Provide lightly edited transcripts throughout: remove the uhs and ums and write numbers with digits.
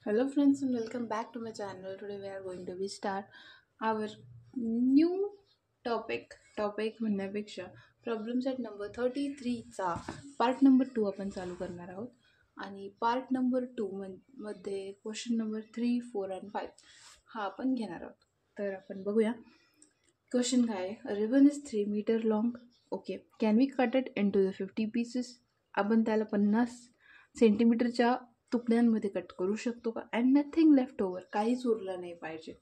Hello friends and welcome back to my channel. Today we are going to be start our new topic म्हणण्यापेक्षा problem set number 33चा part number 2 आपण चालू करणार आहोत. आणि part number 2 मध्ये question number 3, 4 आणि 5 हा आपण घेणार आहोत. तर आपण बघूया क्वेश्चन काय आहे. Ribbon is 3 metre long. Okay, can we cut it into the 50 pieces. आपण त्याला 50 सेंटीमीटरच्या तुकड्यांमध्ये कट करू शकतो का. अँड नथिंग लेफ्ट ओव्हर, काहीच उरलं नाही पाहिजे.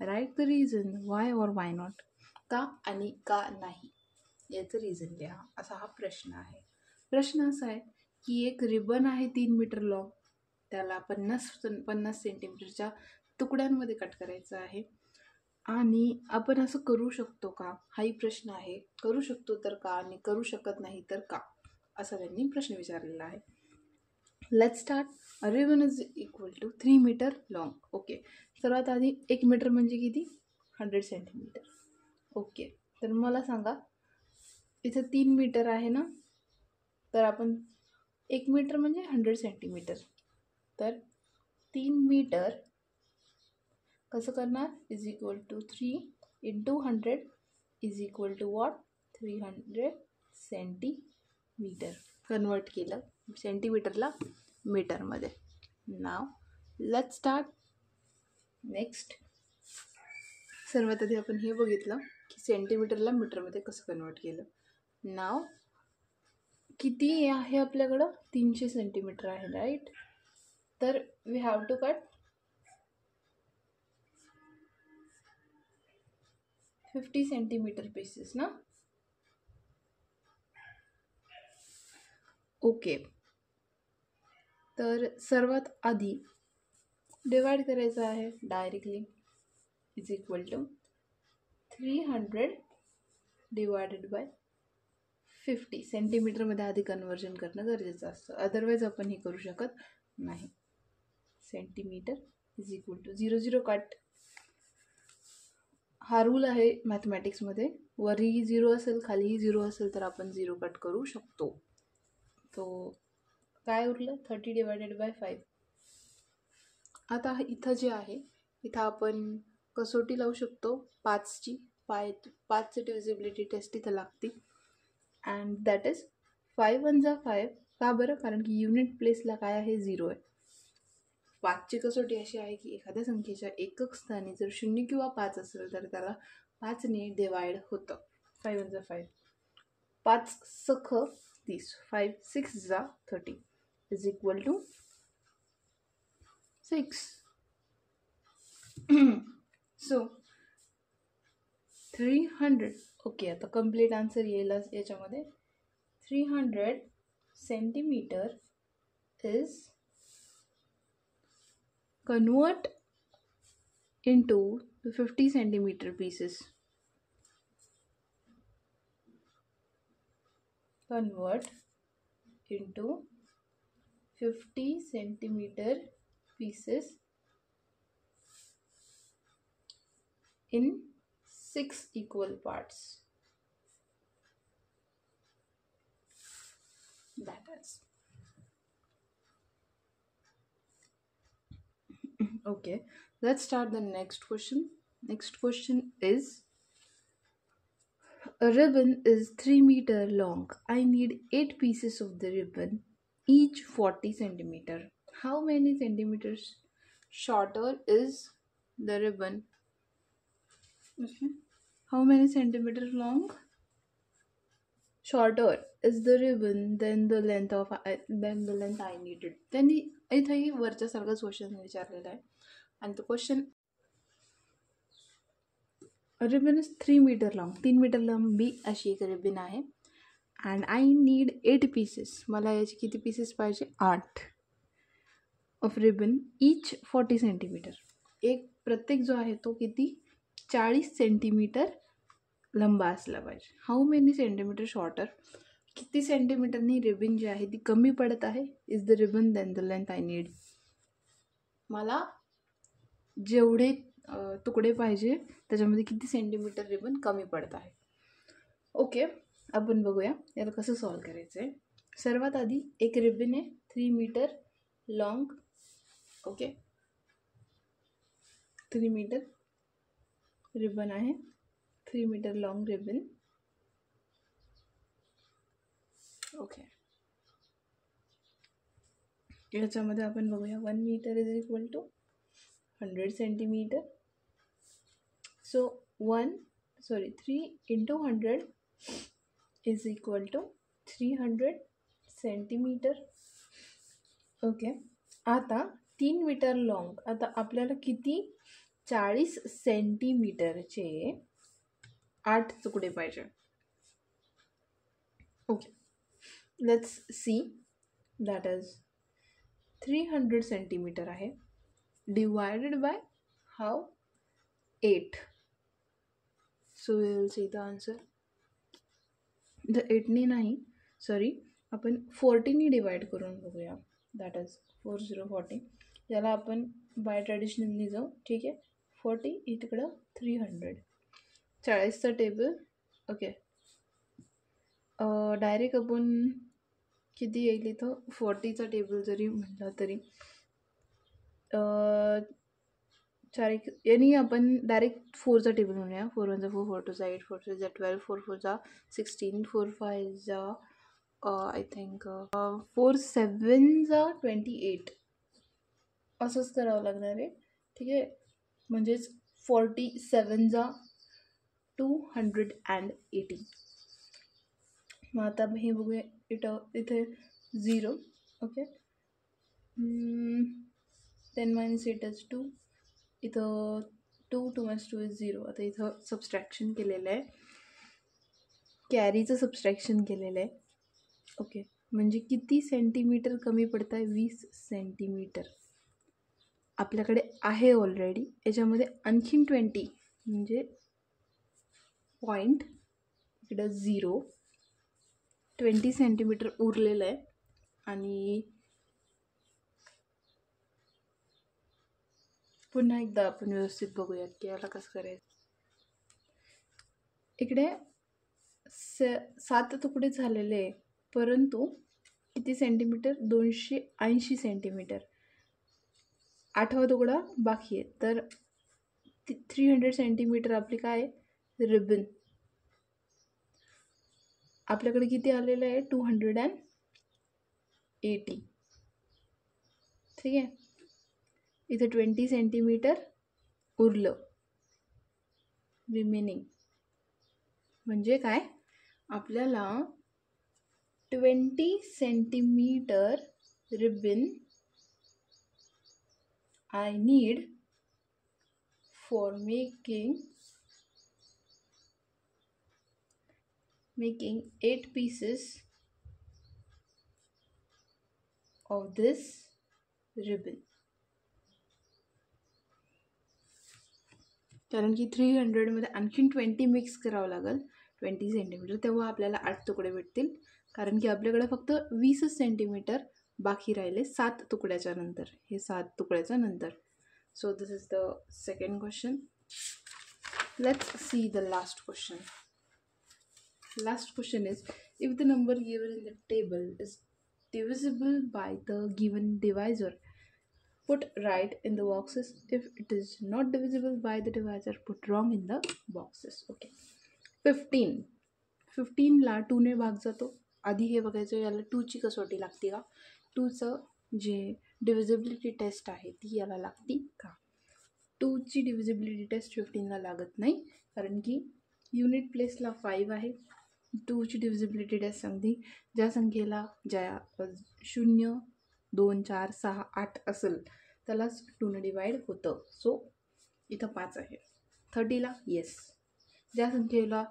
Write the reason why or why not, का आणि का नाही याचं रिझन लिहा, असा हा प्रश्न आहे. प्रश्न असा आहे की एक रिबन आहे 3 मीटर लॉंग, त्याला 50 सेंटीमीटरच्या तुकड्यांमध्ये कट करायचं आहे. आणि आपण असं करू शकतो का, हाही प्रश्न आहे. करू शकतो तर का आणि करू शकत नाही तर का, असा त्यांनी प्रश्न विचारलेला आहे. Let's start. A ribbon is equal to 3 metre long. Okay, सर्वात आधी 1 मीटर म्हणजे किती, 100 सेंटीमीटर. ओके, तर मला सांगा इथं 3 मीटर आहे ना, तर आपण 1 मीटर म्हणजे 100 सेंटीमीटर. तर 3 मीटर कसं करणार, is equal to 3 into 100 is equal to what, 300 centimetre. Convert केलं सेंटीमीटरला मीटरमध्ये. Now let's start. नेक्स्ट, सर्वात आधी आपण हे बघितलं की सेंटीमीटरला मीटरमध्ये कसं कन्वर्ट केलं. नाव किती आहे आपल्याकडं, 300 सेंटीमीटर आहे, राईट. तर we have to cut 50 centimetre pieces ना. ओके, तर सर्वात आधी डिवाइड करायचं आहे directly. Is equal to 300 divided by 50. सेंटीमीटरमध्ये आधी कन्वर्जन करणं गरजेचं असतं, अदरवाईज आपण हे करू शकत नाही. Centimetre is equal to 0 0 cut. हा रूल आहे मॅथमॅटिक्समध्ये, वरही 0 असेल खालीही 0 असेल तर आपण 0 कट करू शकतो. तो काय उरलं, 30 डिवायडेड बाय 5. आता इथं जे आहे इथं आपण कसोटी लावू शकतो 5ची. 5ची डिव्हिजिबिलिटी टेस्ट इथं लागते. अँड दॅट इज 5 1 जा 5. का बरं, कारण की युनिट प्लेसला काय आहे, 0 आहे. 5ची कसोटी अशी आहे की एखाद्या संख्येच्या एकक स्थानी जर 0 किंवा 5 असेल तर त्याला 5ने डिवाइड होतं. 5 1 जा 5, 5 सख 30, 5 6 जा 30 is equal to 6. So 300. Okay, आता कम्प्लीट आन्सर येईलच याच्यामध्ये. 300 centimetre is convert into the 50 centimeter pieces. Convert into 50 centimeter pieces in 6 equal parts. That is. Okay, let's start the next question. Next question is, a ribbon is 3 meter long. I need 8 pieces of the ribbon, each 40 centimeter. How many centimeters shorter is the ribbon? Okay. How many centimeters long shorter is the ribbon than the length I needed. त्यांनी इथंही वरच्यासारखाच question विचारलेला आहे. आणि तो question, ribbon is 3 metre long. 3 metre लांबी अशी एक ribbon आहे. And I need 8 pieces. मला याचे किती पीसेस पाहिजे, 8 ऑफ रिबन, ईच 40 सेंटीमीटर. एक प्रत्येक जो आहे तो किती, 40 सेंटीमीटर लंबा असला पाहिजे. हाऊ मेनी सेंटीमीटर शॉर्टर, किती सेंटीमीटरनी रिबन जी आहे ती कमी पडत आहे, is the ribbon then the length I need. मला जेवढे तुकडे पाहिजे त्याच्यामध्ये किती सेंटीमीटर रिबन कमी पडत आहे. ओके, आपण बघूया याला कसं सॉल्व करायचं आहे. सर्वात आधी एक रिबन आहे 3 metre long. Okay, 3 metre ribbon आहे, 3 मीटर लॉंग रिबन. ओके, याच्यामध्ये आपण बघूया 1 metre is equal to 100 centimetre. So 3 into 100 is equal to 300 centimetre. Okay, आता 3 मीटर लॉंग, आता आपल्याला किती 40 सेंटीमीटरचे 8 तुकडे पाहिजे. Okay, let's see. That is 300 centimetre आहे, divided by how 8. So we will see the answer. The 8ने नाही, सॉरी, आपण 40ने डिवाइड करून बघूया. That is 4040. याला आपण बाय ट्रॅडिशनलनी जाऊ. ठीक आहे, 40 इकडं 300, 40चा टेबल. ओके, डायरेक्ट आपण किती येईल इथं 40चा टेबल जरी म्हटलं तरी 4 यानी आपण डायरेक्ट 4चा टेबल म्हणूया. 4 1 4, 4 2 8, 4 3 12, 4 4 16, 4 5 आय थिंक 4 7 28. असंच करावं लागणार आहे. ठीक आहे, म्हणजेच 47 280. मग आता हे बघूया, इथे 0. Okay, 10 minus 8 is 2. इथं 2 2 minus 2 is 0. आता इथं सबस्ट्रॅक्शन केलेलं आहे, कॅरीचं सबस्ट्रॅक्शन केलेलं आहे. ओके, म्हणजे किती सेंटीमीटर कमी पडत आहे? 20 सेंटीमीटर आपल्याकडे आहे ऑलरेडी. याच्यामध्ये आणखीन 20 म्हणजे पॉईंट इकडं 0, 20 सेंटीमीटर उरलेलं आहे. आणि पुन्हा एकदा आपण व्यवस्थित बघूयात की याला कसं करायचं. इकडे 7 तुकडे झालेले आहे, परंतु किती सेंटीमीटर? 280 सेंटीमीटर. 8वा तुकडा बाकी आहे. तर 300 सेंटीमीटर आपली काय आहे? रिबन. आपल्याकडे किती आलेलं आहे? 280. ठीक आहे, इथे 20 सेंटीमीटर उरलं रिमेनिंग. म्हणजे काय? आपल्याला 20 centimetre ribbon I need for making 8 pieces of this ribbon. कारण की 300 मध्ये आणखीन 20 मिक्स करावं लागेल, 20 सेंटीमीटर, तेव्हा आपल्याला 8 तुकडे भेटतील. कारण की आपल्याकडे फक्त 20 सेंटीमीटर बाकी राहिले 7 तुकड्याच्या नंतर. हे 7 तुकड्याच्या नंतर. So this is the second question. Let's see the last question. Last question is, if the number given in the table is divisible by the given divisor, put right in the boxes. If it is not divisible by the divisor, put wrong in the boxes. Okay, 15 ला 2 ने भाग जातो. आधी हे बघायचं याला 2ची कसोटी लागते का, 2चं जे डिव्हिजिबिलिटी टेस्ट आहे ती याला लागती का. 2ची डिव्हिजिबिलिटी टेस्ट 15ला लागत नाही, कारण की युनिट प्लेसला 5 आहे. 2ची डिव्हिजिबिलिटी टेस्ट सांगते ज्या संख्येला 0 2 4 6 8 असेल त्यालाच 2ने डिवाइड होतं. सो इथं 5 आहे. 30ला येस, ज्या संख्येला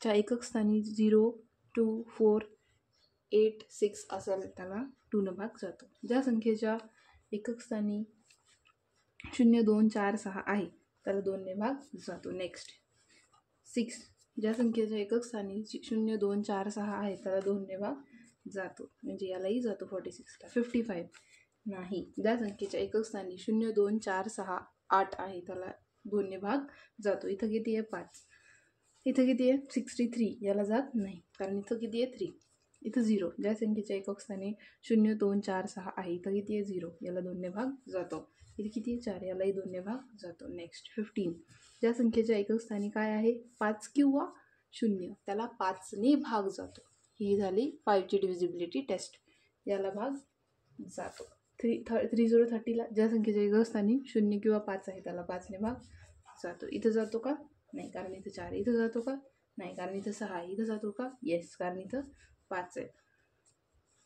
च्या एकक स्थानी 0 2 4 8 6 असेल त्याला 2ने भाग जातो. ज्या संख्येच्या एकक स्थानी 0 2 4 6 आहे त्याला 2ने भाग जातो. नेक्स्ट 6, ज्या संख्येच्या एकक स्थानी 0 2 4 6 आहे त्याला 2ने भाग जातो, म्हणजे यालाही जातो 46ला. 55 नाही, ज्या संख्येच्या एकक स्थानी 0 2 4 6 8 आहे त्याला 2ने भाग जातो. इथं किती आहे? 5. इथं किती आहे? 63. याला जात नाही, कारण इथं किती आहे? 3. इथं 0, ज्या संख्येच्या एकक स्थानी 0 2 4 6 आहे इथं किती आहे? 0. याला 2ने भाग जातो. इथे किती आहे 4, यालाही 2ने भाग जातो. नेक्स्ट 15, ज्या संख्येच्या एकक स्थानी काय आहे 5 किंवा 0 त्याला 5ने भाग जातो. ही झाली 5ची डिव्हिजिबिलिटी टेस्ट, याला भाग जातो. 3030ला ज्या संख्येच्या एकक स्थानी 0 किंवा 5 आहे त्याला 5ने भाग जातो. इथं जातो का नाही, कारण इथं 4. इथं जातो का नाही, कारण इथं 6 आहे. इथं जातो का येस, कारण इथं 5 आहे.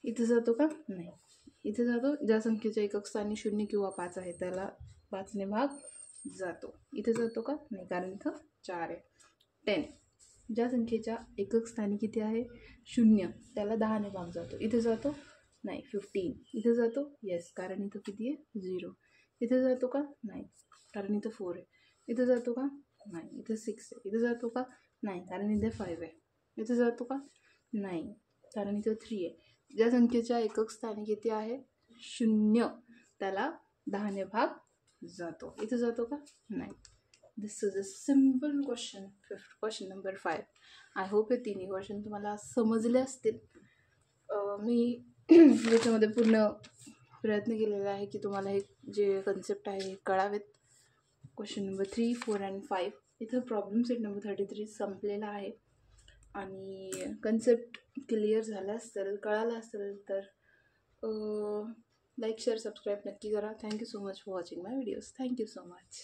इथं जातो का नाही. इथे जातो ज्या संख्येच्या एकक स्थानी 0 किंवा 5 आहे त्याला 5ने भाग जातो. इथे जातो का नाही, कारण इथं 4 आहे. 10, ज्या संख्येच्या एकक स्थानी किती आहे 0 त्याला 10ने भाग जातो. इथे जातो नाही. 15, इथे जातो येस, कारण इथं किती आहे 0. इथे जातो का नाही, कारण इथं 4 आहे. इथे जातो का नाही, इथं 6 आहे. इथे जातो का नाही, कारण इथे 5 आहे. इथे जातो का नाही, कारण इथं 3 आहे. ज्या संख्येच्या एकक स्थानी किती आहे 0 त्याला 10ने भाग जातो. इथे जातो का नाही. This is a simple question. Question number 5. I hope हे तिन्ही क्वेश्चन तुम्हाला समजले असतील. मी याच्यामध्ये पूर्ण प्रयत्न केलेला आहे की तुम्हाला हे जे कन्सेप्ट आहे हे कळावेत. क्वेश्चन नंबर 3, 4 अँड 5 इथं प्रॉब्लेम सेट नंबर 33 संपलेला आहे. आणि कन्सेप्ट क्लिअर झाला असेल, कळाला असेल तर लाईक शेअर सबस्क्राईब नक्की करा. Thank you so much for watching my videos. Thank you so much.